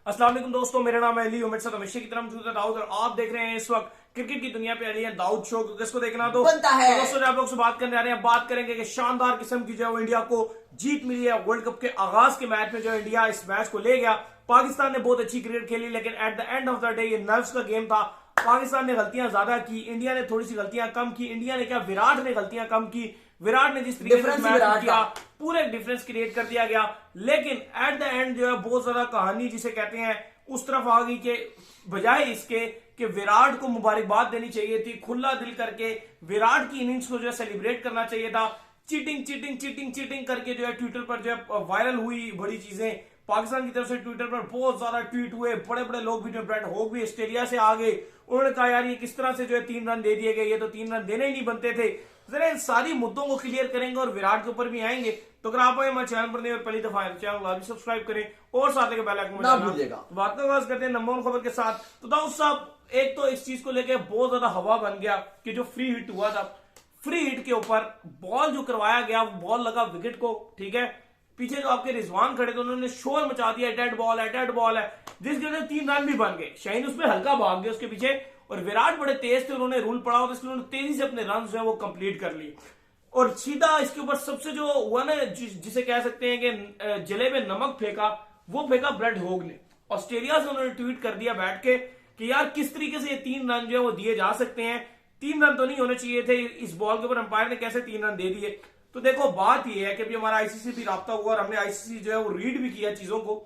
अस्सलाम वालेकुम दोस्तों, मेरा नाम है अली उमर साथ हमेशा की तरह मौजूद है दाऊद और आप देख रहे हैं इस वक्त क्रिकेट की दुनिया पे अली है दाऊद शो। किसको देखना तो बनता है। तो दोस्तों आप लोग से बात करने आ रहे हैं, बात करेंगे कि शानदार किस्म की जो है इंडिया को जीत मिली है वर्ल्ड कप के आगाज के मैच में। जो इंडिया इस मैच को ले गया, पाकिस्तान ने बहुत अच्छी क्रिकेट खेली, लेकिन at the end of the day ये नर्व्स का गेम था। पाकिस्तान ने गलतियां ज्यादा की, इंडिया ने थोड़ी सी गलतियां कम की। इंडिया ने क्या, विराट ने गलतियां कम की। विराट ने जिस तरीके से मैच किया पूरे डिफरेंस क्रिएट कर दिया गया, लेकिन एट द एंड जो है बहुत ज्यादा कहानी जिसे कहते हैं उस तरफ आ गई के बजाय इसके कि विराट को मुबारकबाद देनी चाहिए थी, खुला दिल करके विराट की इनिंग्स को जो है सेलिब्रेट करना चाहिए था। चीटिंग चीटिंग चीटिंग चीटिंग करके जो है ट्विटर पर जो है वायरल हुई बड़ी चीजें पाकिस्तान की तरफ से। ट्विटर पर बहुत ज्यादा ट्वीट हुए, बड़े बड़े लोग भी, जो ब्रेट होग भी ऑस्ट्रेलिया से आ गए, उन्होंने कहा यार ये किस तरह से जो है 3 रन दे दिए गए, ये तो 3 रन देने ही नहीं बनते थे। जरा इन सारी मुद्दों को क्लियर करेंगे और विराट के ऊपर भी आएंगे। तो अगर आप हमारे चैनल पर नहीं और पहली दफा चैनल भी सब्सक्राइब करें और साथ ही बेल आइकन ना भूलिएगा। तो बात करते हैं नंबर 1 खबर के साथ। तो दाऊद साहब, एक तो इस चीज को लेकर बहुत ज्यादा हवा बन गया कि जो फ्री हिट हुआ था, फ्री हिट के ऊपर बॉल जो करवाया गया, बॉल लगा विकेट को, ठीक है, पीछे जो आपके रिजवान खड़े थे उन्होंने शोर मचा दिया, डेड बॉल है, डेड बॉल है, जिसकी वजह से 3 रन भी बन गए। शाहीन उसमें हल्का भाग गया उसके पीछे और विराट बड़े तेज थे, उन्होंने रूल पड़ा होता इसलिए उन्होंने तेजी से अपने रन जो है वो कंप्लीट कर लिए। और सीधा इसके ऊपर सबसे जो हुआ ना, जिसे कह सकते हैं कि जले में नमक फेंका, वो फेंका ब्रेट होग ने। ऑस्ट्रेलिया से उन्होंने ट्वीट कर दिया बैठ के कि यार किस तरीके से ये 3 रन जो है वो दिए जा सकते हैं, 3 रन तो नहीं होने चाहिए थे, इस बॉल के ऊपर अंपायर ने कैसे 3 रन दे दिए। तो देखो बात ये है कि अभी हमारा आईसीसी भी राब्ता हुआ और हमने आईसीसी जो है वो रीड भी किया चीजों को।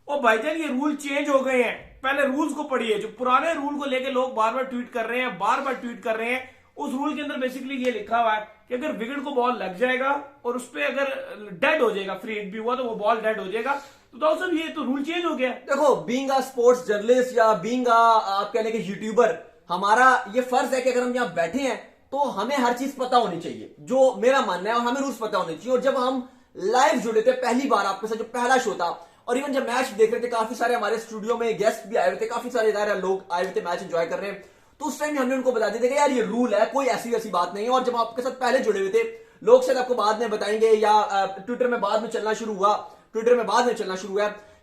और भाईजान ये रूल चेंज हो गए हैं, पहले रूल्स को पढ़िए। जो पुराने रूल को लेके लोग बार बार ट्वीट कर रहे हैं, बार बार ट्वीट कर रहे हैं, उस रूल के अंदर बेसिकली ये लिखा हुआ है कि अगर विकेट को बॉल लग जाएगा और उस पर अगर डेड हो जाएगा, फ्री हिट भी हुआ तो वो बॉल डेड हो जाएगा। तो दोस्तों ये तो रूल चेंज हो गया। देखो, बीइंग अ स्पोर्ट्स जर्नलिस्ट या बीइंग आप कहने के यूट्यूबर, हमारा ये फर्ज है कि अगर हम यहाँ बैठे हैं तो हमें हर चीज पता होनी चाहिए, जो मेरा मानना है, और हमें रूल्स पता होने चाहिए। और जब हम लाइव जुड़े थे पहली बार आपके साथ, जो पहला शो था, और इवन जब मैच देख रहे थे, काफी सारे हमारे स्टूडियो में गेस्ट भी आए हुए थे, काफी सारे लोग आए हुए थे मैच एंजॉय कर रहे हैं, तो उस टाइम हमने उनको बता दिया था कि यार ये रूल है, कोई ऐसी वैसी बात नहीं है। और जब आपके साथ पहले जुड़े हुए थे लोग शायद आपको बाद में बताएंगे या ट्विटर में बाद में चलना शुरू हुआ,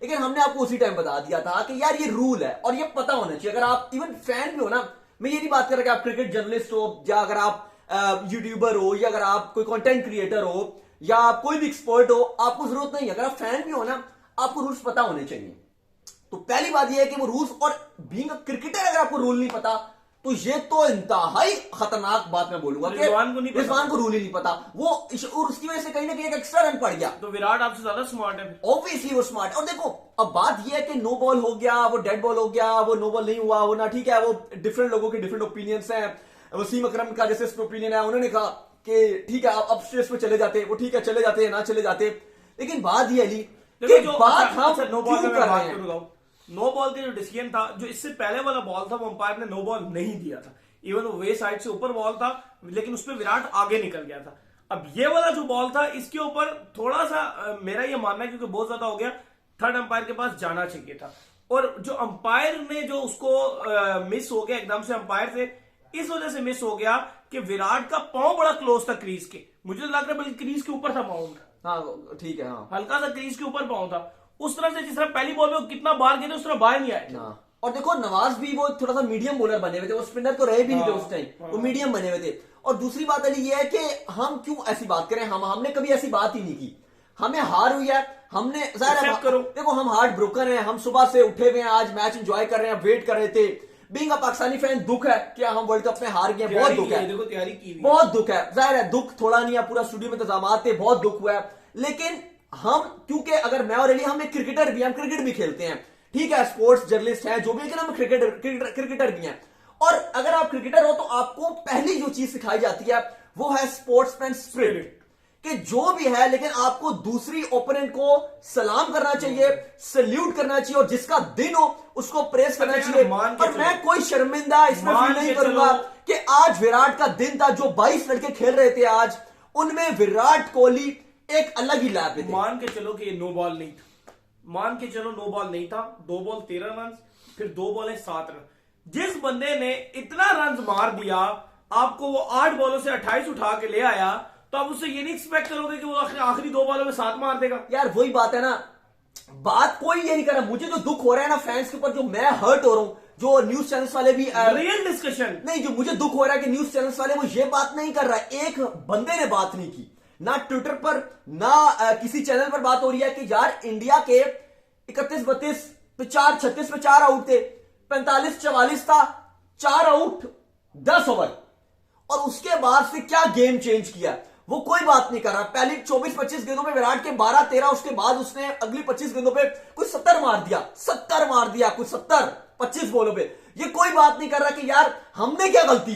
लेकिन हमने आपको उसी टाइम बता दिया था कि यार ये रूल है और ये पता होना चाहिए। अगर आप इवन फैन भी हो ना, मैं ये नहीं बात कर रहा कि आप क्रिकेट जर्नलिस्ट हो या अगर आप यूट्यूबर हो या अगर आप कोई कंटेंट क्रिएटर हो या आप कोई भी एक्सपर्ट हो, आपको जरूरत नहीं है। अगर आप फैन भी हो ना, आपको रूल्स पता होने चाहिए। तो पहली बात यह है कि वो रूल्स, और बीइंग अ क्रिकेटर अगर आपको रूल नहीं पता तो ये तो इंतहाई खतरनाक बात मैं बोलूंगा कि रिजवान को रूल ही नहीं पता, वो और उसकी वजह से कहीं ना कहीं एक एक्स्ट्रा रन पड़ गया। तो विराट आपसे ज्यादा स्मार्ट है, ऑब्वियसली वो स्मार्ट है। और देखो अब बात यह है कि नो बॉल हो गया, वो डेड बॉल हो गया, वो नो बॉल नहीं हुआ, वो ना, ठीक है, वो डिफरेंट लोगों के डिफरेंट ओपिनियंस हैं। वसीम अकरम का जैसे ओपिनियन है, उन्होंने कहा कि ठीक है आप अब स्टेज पे चले जाते, वो ठीक है चले जाते ना चले जाते, लेकिन बात यह अली कि बात हम नो बॉल कर रहे हैं। नो बॉल का जो डिसीजन था, जो इससे पहले वाला बॉल था, वो अंपायर ने नो बॉल नहीं दिया था। इवन वो वे साइड से ऊपर बॉल था, लेकिन उसमें विराट आगे निकल गया था। अब ये वाला जो बॉल था, इसके ऊपर थोड़ा सा मेरा ये मानना है, क्योंकि बहुत ज्यादा हो गया, थर्ड अंपायर के पास जाना चाहिए था। और जो अंपायर ने जो उसको मिस हो गया एकदम से अंपायर से, इस वजह से मिस हो गया कि विराट का पांव बड़ा क्लोज था क्रीज के, मुझे लग रहा है बल्कि क्रीज के ऊपर था पांव। हाँ ठीक है, हाँ हल्का सा क्रीज के ऊपर पांव था। उस तरह से जिस तरह पहली बॉल में कितना बाहर गए थे उस तरह बाहर नहीं आए। और देखो नवाज भी वो थोड़ा सा मीडियम बॉलर बने हुए थे, वो स्पिनर तो रहे भी नहीं थे उस टाइम, वो मीडियम बने हुए थे। और दूसरी बात अली ये है कि हम क्यों ऐसी बात करें, हमने कभी ऐसी बात ही नहीं की, हमें हार हुई है, हमने देखो हम हार्ट ब्रोकन है, हम सुबह से उठे हुए हैं, आज मैच एंजॉय कर रहे हैं, वेट कर रहे थे। बीइंग अ पाकिस्तानी फैन, दुख है कि हम वर्ल्ड कप में हार गए, बहुत दुख है, देखो तैयारी की, बहुत दुख है, जाहिर है दुख थोड़ा नहीं है, पूरा स्टूडियो में इंतजाम थे, बहुत दुख हुआ है। लेकिन हम, क्योंकि अगर मैं और अली, हम एक क्रिकेटर भी, हम क्रिकेट भी खेलते हैं, ठीक है, स्पोर्ट्स जर्नलिस्ट हैं जो भी, लेकिन हम क्रिकेटर भी हैं। और अगर आप क्रिकेटर हो तो आपको पहली जो चीज सिखाई जाती है वो है स्पोर्ट्समैन स्पिरिट, कि जो भी है, लेकिन आपको दूसरी ओपोनेंट को सलाम करना चाहिए, सल्यूट करना चाहिए, और जिसका दिन हो उसको प्रेस करना चाहिए। और मैं कोई शर्मिंदा इसमें फील नहीं करूंगा कि आज विराट का दिन था, जो 22 लड़के खेल रहे थे आज, उनमें विराट कोहली एक अलग ही लैब थे। मान के चलो कि ये नो बॉल नहीं था, मान के चलो नो बॉल नहीं था, 2 बॉल 13 रन, फिर 2 बॉल 7 रन। जिस बंदे ने इतना रन मार दिया, आपको वो 8 बॉलों से 28 उठा के ले आया, तो आप उससे ये नहीं एक्सपेक्ट करोगे कि वो आखिरी 2 बॉलों में 7 मार देगा। यार वही बात है ना बात कोई ये नहीं कर रहा। मुझे जो दुख हो रहा है ना फैंस के ऊपर, जो मैं हर्ट हो रहा हूं, जो न्यूज चैनल्स वाले भी रियल डिस्कशन नहीं, जो मुझे दुख हो रहा है कि न्यूज चैनल्स वाले वो ये बात नहीं कर रहा है। एक बंदे ने बात नहीं की, ना ट्विटर पर ना किसी चैनल पर बात हो रही है कि यार इंडिया के 31-32 पे 4, 36 पे 4 आउट थे, 45-44 था, 4 आउट 10 ओवर, और उसके बाद से क्या गेम चेंज किया वो कोई बात नहीं कर रहा। पहली 24-25 गेंदों पे विराट के 12-13, उसके बाद उसने अगली 25 गेंदों पे कुछ 70 मार दिया, कुछ 70 25 बॉलों पे। ये कोई बात नहीं कर रहा कि यार हमने क्या गलती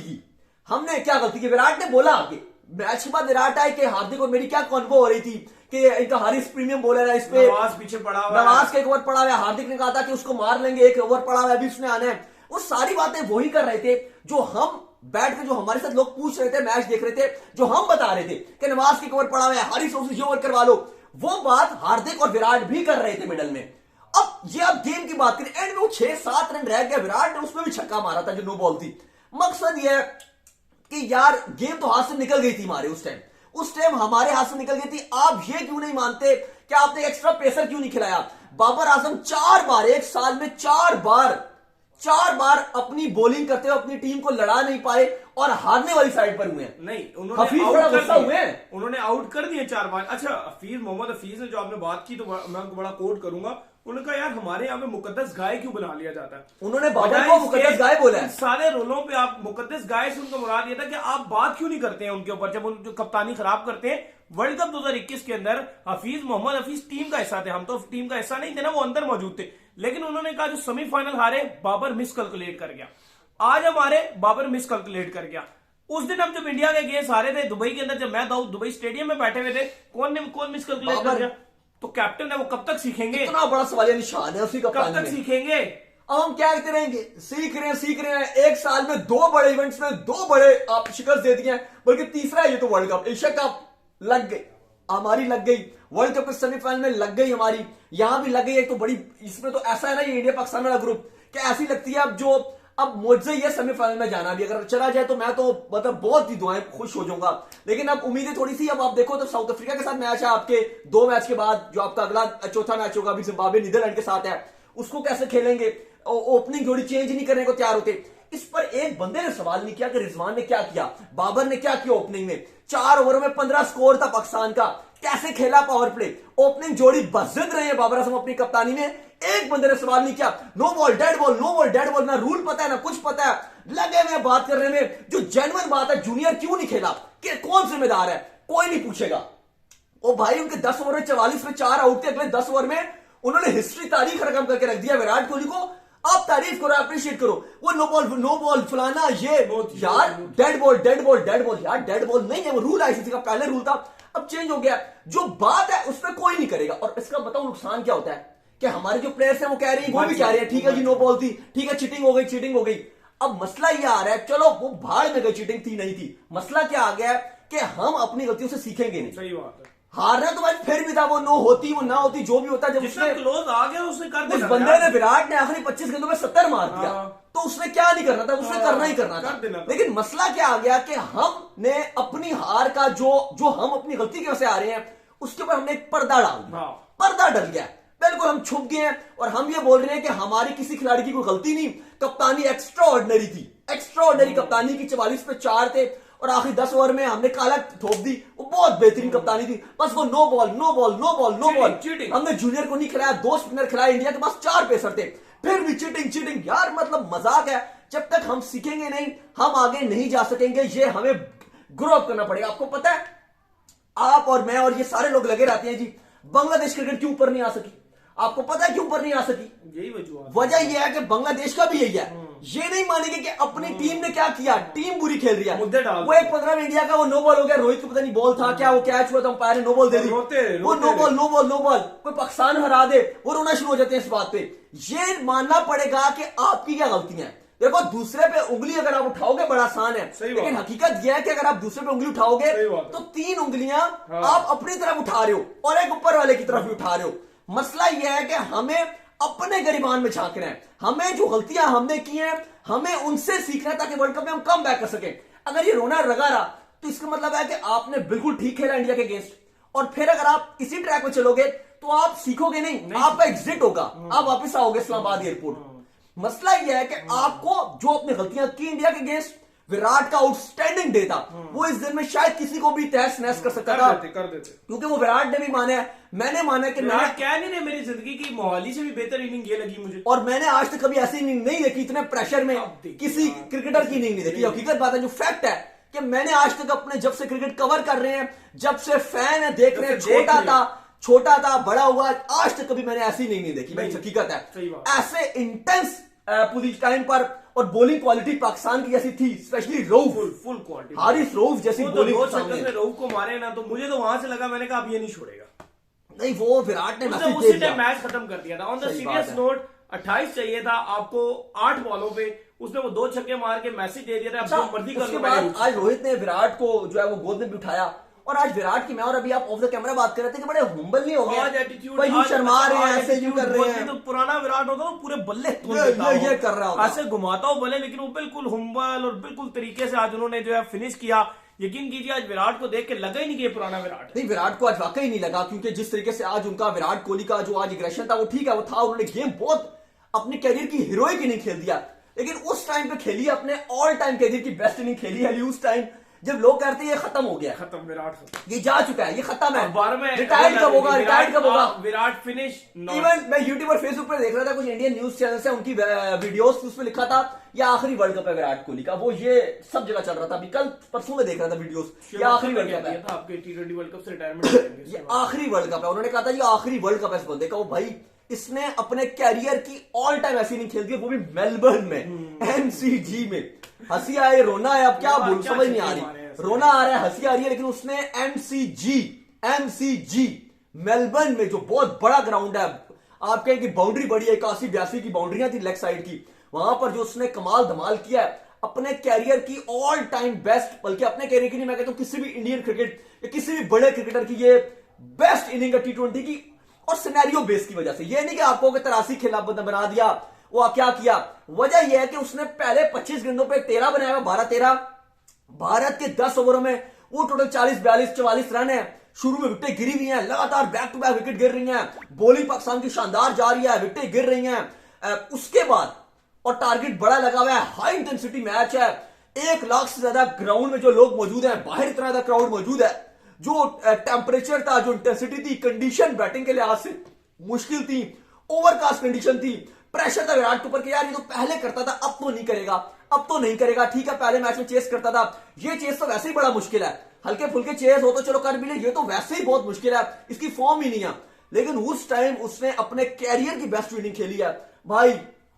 की। विराट ने बोला आगे मैच के बाद, विराट आए कि हार्दिक और मेरी क्या कॉन्वो हो रही थी कि इनका हारिस प्रीमियम बॉलर है, इस पे नवाज पीछे पड़ा हुआ है, नवाज का एक ओवर पड़ा हुआ है, हार्दिक ने कहा था कि उसको मार लेंगे, एक ओवर पड़ा हुआ है, अभी उसने आना है। वो सारी बातें वही कर रहे थे जो हम बैठ के, जो हमारे साथ लोग पूछ रहे थे, मैच देख रहे थे, जो हम बता रहे थे कि नवाज के ओवर पड़ा हुआ है, हारिस ये ओवर करवा लो। वो बात हार्दिक और विराट भी कर रहे थे मिडल में। अब ये आप गेम की बात करें, एंड में वो 6-7 रन रह गया, विराट ने उसमें भी छक्का मारा था जो नो बॉल थी। मकसद ये है कि यार गेम तो हाथ से निकल गई थी हमारे उस टाइम हमारे हाथ से निकल गई थी। आप ये क्यों नहीं मानते कि आपने एक्स्ट्रा पेसर क्यों नहीं खिलाया? बाबर आजम 4 बार, एक साल में 4 बार अपनी बॉलिंग करते हुए अपनी टीम को लड़ा नहीं पाए और हारने वाली साइड पर हुए हैं। नहीं, हफीज बड़ा गुस्सा हुए हैं, उन्होंने आउट कर दिए 4 बार। अच्छा, मोहम्मद हफीज ने जो आपने बात की, तो मैं आपको बड़ा कोट करूंगा, उन्होंने कहा यार हमारे यहाँ पे मुकद्दस गाय क्यों बना लिया जाता है। उन्होंने बाबर को मुकद्दस गाय बोला है। सारे रोलों पे आप मुकद्दस गाय से उनका मुराद ये था कि आप बात क्यों नहीं करते हैं उनके ऊपर, जब उनकी कप्तानी खराब करते हैं। वर्ल्ड कप 2021 के अंदर मोहम्मद हफीज टीम का हिस्सा थे, हम तो टीम का हिस्सा नहीं थे ना, वो अंदर मौजूद थे। लेकिन उन्होंने कहा जो सेमीफाइनल हारे, बाबर मिसकैलकुलेट कर गया। आज हमारे बाबर मिसकैलकुलेट कर गया। उस दिन हम जब इंडिया के अगेंस्ट हारे थे दुबई के अंदर, जब मैं दुबई स्टेडियम में बैठे हुए थे, कौन मिसकैलकुलेट कर गया? तो कैप्टन है, वो कब तक सीखेंगे? इतना बड़ा सवालिया निशान है उसी कप्तानी कब तक सीखेंगे? अब हम क्या कहते रहेंगे? सीख रहे हैं। एक साल में 2 बड़े इवेंट्स में 2 बड़े आप शिकस्त दे दिए हैं, बल्कि तीसरा है ये तो वर्ल्ड कप। एशिया कप लग गई हमारी, लग गई वर्ल्ड कप के सेमीफाइनल में लग गई हमारी, यहां भी लग गई। एक तो बड़ी, इसमें तो ऐसा है ना, ये इंडिया पाकिस्तान वाला ग्रुप क्या ऐसी लगती है अब मुझे ये सेमीफाइनल में जाना भी, अगर चला जाए तो मैं तो मतलब बहुत ही दुआएं खुश हो जाऊंगा। लेकिन अब उम्मीदें थोड़ी सी, अब आप देखो तो साउथ अफ्रीका के साथ मैच है आपके 2 मैच के बाद, जो आपका अगला चौथा मैच होगा अभी जिम्बाब्वे नीदरलैंड के साथ है, उसको कैसे खेलेंगे? ओपनिंग जोड़ी चेंज नहीं करने को तैयार होते। इस पर एक बंदे ने सवाल नहीं किया कि रिजवान ने क्या किया, बाबर ने क्या किया ओपनिंग में। 4 ओवरों में 15 स्कोर था पाकिस्तान का, कैसे खेला पावर प्ले? ओपनिंग जोड़ी बसद रहे हैं बाबर आजम अपनी कप्तानी में। एक बंदे ने सवाल नहीं किया, नो बॉल डेड बॉल, ना रूल पता है ना कुछ पता है, लगे हुए बात करने में। जो जेन्युइन बात है, जूनियर क्यों नहीं खेला, कि कौन जिम्मेदार है, कोई नहीं पूछेगा। ओ भाई, उनके 10 ओवर में 44 में 4 आउट थे, अगले 10 ओवर में उन्होंने हिस्ट्री तारीख रकम करके रख दिया विराट कोहली को। आप तारीफ करो, अप्रिशिएट करो। वो नो बॉल फलाना, ये यार डेड बॉल यार, डेड बॉल नहीं है वो, रूल आईसीसी का पहले रूल था, अब चेंज हो गया। जो बात है उस पर कोई नहीं करेगा। और इसका बताओ नुकसान क्या होता है कि हमारे जो प्लेयर्स हैं वो कह रहे हैं, वो भी कह रहे हैं ठीक है जी नो बॉल थी, ठीक है चीटिंग हो गई। अब मसला ये आ रहा है, चलो वो भाड़ में गई, चीटिंग थी नहीं थी, मसला क्या आ गया है कि हम अपनी गलतियों से सीखेंगे नहीं। सही बात है। हारना तो भाई फिर भी था, वो नो होती वो ना होती जो भी होता, जब उसने क्लोज आ गया उसने कर उस बंदे ने, विराट ने आखिरी 25 गेंदों में 70 मार दिया, तो उसने क्या नहीं करना था, उसने करना ही करना था। लेकिन मसला क्या आ गया कि हमने अपनी हार का जो हम अपनी गलती की वजह से आ रहे हैं, उसके ऊपर हमने एक पर्दा डाल दिया, पर्दा डल गया, बिल्कुल हम छुप गए हैं। और हम ये बोल रहे हैं कि हमारी किसी खिलाड़ी की कोई गलती नहीं, कप्तानी एक्स्ट्रा ऑर्डिनरी थी, कप्तानी की 44 पे 4 थे, और आखिरी 10 ओवर में हमने काला ठोक दी, वो बहुत बेहतरीन कप्तानी थी। बस वो नो बॉल, हमने जूनियर को नहीं खिलाया, 2 स्पिनर खिलाए, इंडिया के पास 4 पेसर थे, फिर भी चीटिंग यार, मतलब मजाक है। जब तक हम सीखेंगे नहीं, हम आगे नहीं जा सकेंगे, ये हमें ग्रो अप करना पड़ेगा। आपको पता है, आप और मैं और ये सारे लोग लगे रहते हैं जी, बांग्लादेश क्रिकेट क्यों ऊपर नहीं आ सकी? आपको पता है क्यों ऊपर नहीं आ सकी? यही वजह यह है कि बांग्लादेश का भी यही है, ये नहीं मानेंगे कि अपनी टीम ने क्या किया, टीम बुरी खेल रही है। वो एक 15 में इंडिया का वो नो बॉल हो गया, रोहित को पता नहीं बॉल था क्या, वो कैच हुआ था, अंपायर ने नो बॉल दे दी, वो नो बॉल, कोई पाकिस्तान हरा दे, वो रोना शुरू हो जाते हैं इस बात पे। ये मानना पड़ेगा कि आपकी क्या गलतियां हैं। देखो, दूसरे पे उंगली अगर आप उठाओगे बड़ा आसान है, लेकिन हकीकत यह है कि अगर आप दूसरे पे उंगली उठाओगे तो 3 उंगलियां आप अपनी तरफ उठा रहे हो और एक ऊपर वाले की तरफ भी उठा रहे हो। मसला यह है कि हमें अपने गरिबान में झांकना है, हमें जो गलतियां हमने की हैं हमें उनसे सीखना है, ताकि वर्ल्ड कप में हम कम बैक कर सकें। अगर ये रोना रगा रहा तो इसका मतलब है कि आपने बिल्कुल ठीक खेला इंडिया के अगेंस्ट, और फिर अगर आप इसी ट्रैक में चलोगे तो आप सीखोगे नहीं, आपका एग्जिट होगा, आप वापस आओगे इस्लामाबाद एयरपोर्ट। मसला यह है कि आपको जो अपनी गलतियां की इंडिया के अगेंस्ट, विराट का आउटस्टैंडिंग डे था, वो इस दिन में शायद किसी को भी तहस नहस कर सकता था, कर देते क्योंकि वो विराट ने भी माना है, मैंने माना कि मैंने क्या नहीं रहे, मेरी जिंदगी की मोहाली से भी बेहतर इनिंग ये लगी मुझे, और मैंने आज तक कभी ऐसी इनिंग नहीं देखी इतने प्रेशर में किसी क्रिकेटर की इनिंग नहीं देखी। हकीकत बात है, जो फैक्ट है कि मैंने आज तक अपने जब से क्रिकेट कवर कर रहे हैं, जब से फैन है, देख रहे हैं, छोटा था बड़ा हुआ, आज तक कभी मैंने ऐसी इनिंग नहीं देखी भाई, हकीकत है। ऐसे इंटेंस पुलिस टाइम पर, और बॉलिंग क्वालिटी पाकिस्तान की जैसी थी, specially Rauf, full quality, Haris Rauf जैसी बॉलिंग में रऊफ को मारे ना, तो मुझे तो वहां से लगा, मैंने कहा अब ये नहीं छोड़ेगा। नहीं, वो विराट ने उसी टाइम मैच खत्म कर दिया था। ऑन द सीरियस नोट 28 चाहिए था आपको 8 बॉलों पे, उसने वो 2 छक्के मार के मैसेज दे दिया था, अब जो मर्जी कर लो। आज रोहित ने विराट को जो है वो गोद में भी उठाया, और आज विराट की मैं और अभी आप ऑफ द कैमरा बात कर रहे थे कि बड़े हुम्बल नहीं हो गए, आज एटीट्यूड, भाई यूं शर्मा रहे हैं, ऐसे यूं कर रहे हैं। तो पुराना विराट होता तो पूरे बल्ले ये कर रहा होता, ऐसे घुमाता हो भले, लेकिन वो बिल्कुल हुम्बल और बिल्कुल तरीके से आज उन्होंने जो है फिनिश किया। यकीन कीजिए आज विराट को देख के लगा ही नहीं कि ये पुराना विराट। नहीं, विराट को आज वाकई नहीं लगा, क्योंकि जिस तरीके से आज उनका विराट कोहली का जो आज एग्रेशन था वो ठीक है, वो था, उन्होंने गेम बहुत अपने कैरियर की हीरोइक इनिंग खेल दिया, लेकिन उस टाइम पे खेली अपने ऑल टाइम कैरियर की बेस्ट इनिंग खेली है, उस टाइम जब लोग कहते हैं ये खत्म हो गया, खत्म विराट, ये जा चुका है, ये खत्म है, में रिटायर्ड कब होगा, रिटायर्ड कब होगा, विराट फिनिश। इवन मैं यूट्यूब और फेसबुक पर देख रहा था, कुछ इंडियन न्यूज चैनल से उनकी वीडियोस, उसमें लिखा था ये आखिरी वर्ल्ड कप है विराट कोहली का, वो ये सब जगह चल रहा था, अभी कल परसों में देख रहा था वीडियोस, ये आखिरी वर्ल्ड कप है, आपके T20 वर्ल्ड कप से रिटायरमेंट, ये आखिरी वर्ल्ड कप है, उन्होंने कहा था ये आखिरी वर्ल्ड कप है इस बंदे का। वो भाई इसने अपने कैरियर की ऑल टाइम ऐसी नहीं खेल दी, वो भी मेलबर्न में, MCG में। हंसी आए, रोना है, अब क्या बोलूं, समझ नहीं आ रही, रोना आ रहा है, हंसी आ रही है, लेकिन उसने MCG मेलबर्न में, जो बहुत बड़ा ग्राउंड है, आप कहें कि बाउंड्री बड़ी है, 81-82 की बाउंड्रियां थी लेग साइड की, वहां पर जो उसने कमाल धमाल किया है, अपने कैरियर की ऑल टाइम बेस्ट, बल्कि अपने कैरियर की नहीं, मैं कहता हूं किसी भी इंडियन क्रिकेट या किसी भी बड़े क्रिकेटर की ये बेस्ट इनिंग है T20 की, और सिनेरियो बेस की वजह से। ये नहीं कि आपको 83 खिलाफ बना दिया, वो क्या किया, वजह यह है कि उसने पहले 25 गेंदों पे 13 बनाया, 12-13, भारत के 10 ओवरों में वो टोटल 40-42-44 रन है। शुरू में विकेट गिरी हुई हैं, लगातार बैक टू बैक विकेट गिर रही हैं, बॉलिंग पाकिस्तान की शानदार जा रही है, विकेट गिर रही हैं, उसके बाद और टारगेट बड़ा लगा हुआ है, हाई इंटेंसिटी मैच है, 1 लाख से ज्यादा ग्राउंड में जो लोग मौजूद हैं, बाहर इतना ज्यादा क्राउड मौजूद है, जो टेम्परेचर था, जो इंटेंसिटी थी, कंडीशन बैटिंग के लिहाज से मुश्किल थी, ओवरकास्ट कंडीशन थी, प्रेशर था विराट के ऊपर कि यार ये तो पहले करता था, अब तो नहीं करेगा, ठीक है पहले मैच में चेस करता था, ये चेस तो वैसे ही बड़ा मुश्किल है, हल्के फुल्के चेस हो तो चलो कर भी ले, ये तो वैसे ही बहुत मुश्किल है, इसकी फॉर्म ही नहीं है। लेकिन उस टाइम उसने अपने कैरियर की बेस्ट इनिंग खेली है भाई,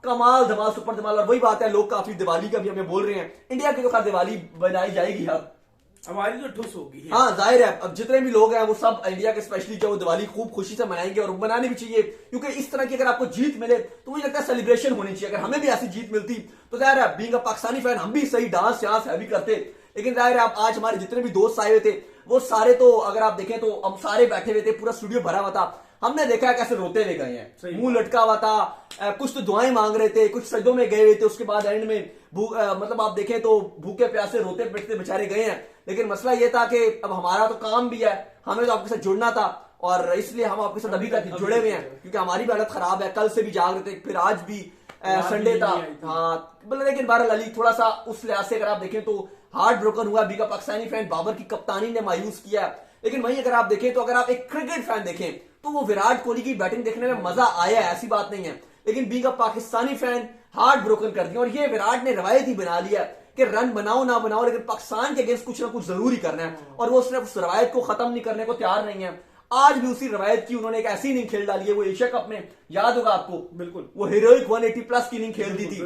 कमाल धमाल सुपर धमाल। और वही बात है, लोग काफी दिवाली का भी हमें बोल रहे हैं, इंडिया की तो खैर दिवाली बनाई जाएगी, अब हमारी तो ठुस होगी। हाँ जाहिर है, अब जितने भी लोग हैं वो सब इंडिया के स्पेशली जो दिवाली खूब खुशी से मनाएंगे, और बनानी भी चाहिए, क्योंकि इस तरह की अगर आपको जीत मिले तो मुझे लगता है सेलिब्रेशन होनी चाहिए। अगर हमें भी ऐसी जीत मिलती तो जाहिर है, बीइंग अ पाकिस्तानी फैन, हम भी सही डांस शांस है भी करते, लेकिन जाहिर है आज हमारे जितने भी दोस्त आए हुए थे वो सारे, तो अगर आप देखें तो हम सारे बैठे हुए थे, पूरा स्टूडियो भरा हुआ था, हमने देखा कैसे रोते हुए गए हैं, मुंह लटका हुआ था, कुछ तो दुआएं मांग रहे थे, कुछ सजदों में गए हुए थे, उसके बाद एंड में मतलब आप देखें तो भूखे प्यासे रोते पिटते बेचारे गए हैं। लेकिन मसला यह था कि अब हमारा तो काम भी है, हमें तो आपके साथ जुड़ना था, और इसलिए हम आपके साथ अभी तक जुड़े हुए हैं, क्योंकि हमारी भी हालत खराब है, कल से भी जाग रहे थे, फिर आज भी संडे था, हाँ, लेकिन बहरहाल अली थोड़ा सा उस लिहाज से अगर आप देखें तो हार्ट ब्रोकन हुआ, बीका पाकिस्तानी फैन, बाबर की कप्तानी ने मायूस किया। लेकिन वहीं अगर आप देखें तो, अगर आप एक क्रिकेट फैन देखें तो वो विराट कोहली की बैटिंग देखने में मजा आया है, ऐसी बात नहीं है, लेकिन Bika Pakistani fan heart broken कर दिया। और ये विराट ने रवायत ही बना लिया कि रन बनाओ ना बनाओ, लेकिन पाकिस्तान के अगेंस्ट कुछ ना कुछ जरूरी करना है, और वो सिर्फ उस रवायत को खत्म नहीं करने को तैयार नहीं है। आज भी उसी रवायत की उन्होंने एक ऐसी इनिंग खेल डाली है, वो एशिया कप में याद होगा आपको, बिल्कुल वो हीरोइक 180+ की इनिंग खेल दी थी,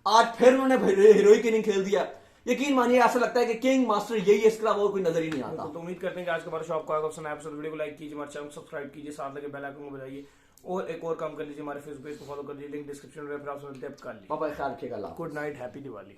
आज फिर उन्होंने हीरोइक इनिंग खेल दिया। यकीन मानिए ऐसा लगता है कि किंग मास्टर यही है, इसके अलावा और कोई नजर ही नहीं आता। तो उम्मीद करते हैं कि आज का हमारा शॉप का ऑप्शन है, वीडियो को लाइक कीजिए, हमारे चैनल को सब्सक्राइब कीजिए, साथ लगे बेल आइकन को बजाइए, और एक और काम कर लीजिए, हमारे फेसबुक पेज को फॉलो कर लीजिए, लिंक डिस्क्रिप्शन में, फिर आप सब ख्याल लीजिए। ख्याल रखिएगा, गुड नाइट, हैप्पी दिवाली।